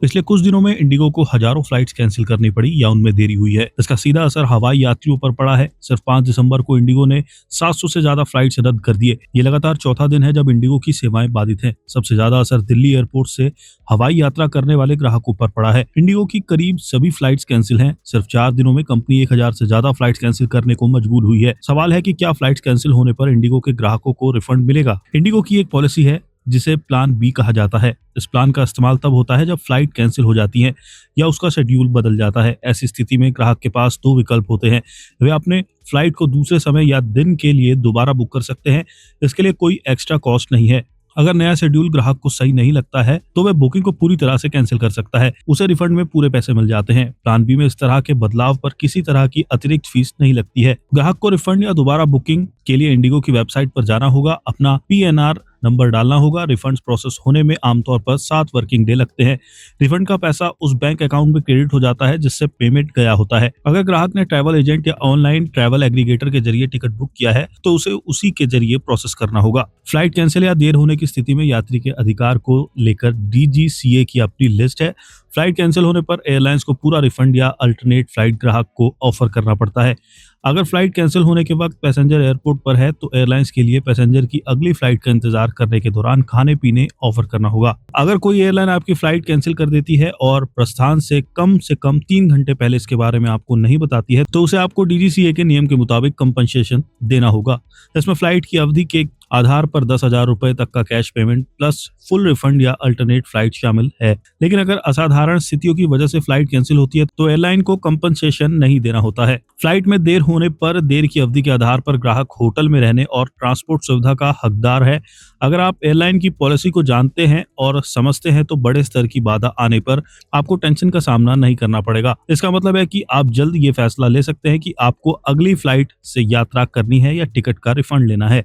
पिछले कुछ दिनों में इंडिगो को हजारों फ्लाइट्स कैंसिल करनी पड़ी या उनमें देरी हुई है। इसका सीधा असर हवाई यात्रियों पर पड़ा है। सिर्फ 5 दिसंबर को इंडिगो ने 700 से ज्यादा फ्लाइट्स रद्द कर दिए। ये लगातार चौथा दिन है जब इंडिगो की सेवाएं बाधित हैं। सबसे ज्यादा असर दिल्ली एयरपोर्ट से हवाई यात्रा करने वाले ग्राहकों पर पड़ा है। इंडिगो की करीब सभी फ्लाइट्स कैंसिल हैं। सिर्फ 4 दिनों में कंपनी 1000 से ज्यादा फ्लाइट्स कैंसिल करने को मजबूर हुई है। सवाल है कि क्या फ्लाइट्स कैंसिल होने पर इंडिगो के ग्राहकों को रिफंड मिलेगा। इंडिगो की एक पॉलिसी है जिसे प्लान बी कहा जाता है। इस प्लान का इस्तेमाल तब होता है जब फ्लाइट कैंसिल हो जाती है या उसका शेड्यूल बदल जाता है। ऐसी स्थिति में ग्राहक के पास 2 विकल्प होते हैं। वे अपने फ्लाइट को दूसरे समय या दिन के लिए दोबारा बुक कर सकते हैं। इसके लिए कोई एक्स्ट्रा कॉस्ट नहीं है। अगर नया शेड्यूल ग्राहक को सही नहीं लगता है तो वह बुकिंग को पूरी तरह से कैंसिल कर सकता है। उसे रिफंड में पूरे पैसे मिल जाते हैं। प्लान बी में इस तरह के बदलाव पर किसी तरह की अतिरिक्त फीस नहीं लगती है। ग्राहक को रिफंड या दोबारा बुकिंग के लिए इंडिगो की वेबसाइट पर जाना होगा, अपना पीएनआर नंबर डालना होगा। रिफंड प्रोसेस होने में आमतौर पर 7 वर्किंग डे लगते हैं। रिफंड का पैसा उस बैंक अकाउंट में क्रेडिट हो जाता है जिससे पेमेंट गया होता है। अगर ग्राहक ने ट्रैवल एजेंट या ऑनलाइन ट्रैवल एग्रीगेटर के जरिए टिकट बुक किया है तो उसे उसी के जरिए प्रोसेस करना होगा। फ्लाइट कैंसिल या देर होने की स्थिति में यात्री के अधिकार को लेकर डीजीसीए की अपनी लिस्ट है। फ्लाइट कैंसिल होने पर एयरलाइंस को पूरा रिफंड या अल्टरनेट फ्लाइट ग्राहक को ऑफर करना पड़ता है। अगर फ्लाइट कैंसिल होने के वक्त पैसेंजर एयरपोर्ट पर है तो एयरलाइंस के लिए पैसेंजर की अगली फ्लाइट का इंतजार करने के दौरान खाने पीने ऑफर करना होगा। अगर कोई एयरलाइन आपकी फ्लाइट कैंसिल कर देती है और प्रस्थान से कम 3 घंटे पहले इसके बारे में आपको नहीं बताती है तो उसे आपको डीजीसीए के नियम के मुताबिक कंपनसेशन देना होगा। इसमें फ्लाइट की अवधि के आधार पर 10,000 रुपए तक का cash payment plus full refund या अल्टरनेट फ्लाइट शामिल है। लेकिन अगर असाधारण स्थितियों की वजह से फ्लाइट कैंसिल होती है तो एयरलाइन को कंपनसेशन नहीं देना होता है। फ्लाइट में देर होने पर देर की अवधि के आधार पर ग्राहक होटल में रहने और ट्रांसपोर्ट सुविधा का हकदार है। अगर आप एयरलाइन की पॉलिसी को जानते हैं और समझते हैं तो बड़े स्तर की बाधा आने पर आपको टेंशन का सामना नहीं करना पड़ेगा। इसका मतलब है कि आप जल्द ये फैसला ले सकते हैं कि आपको अगली फ्लाइट से यात्रा करनी है या टिकट का रिफंड लेना है।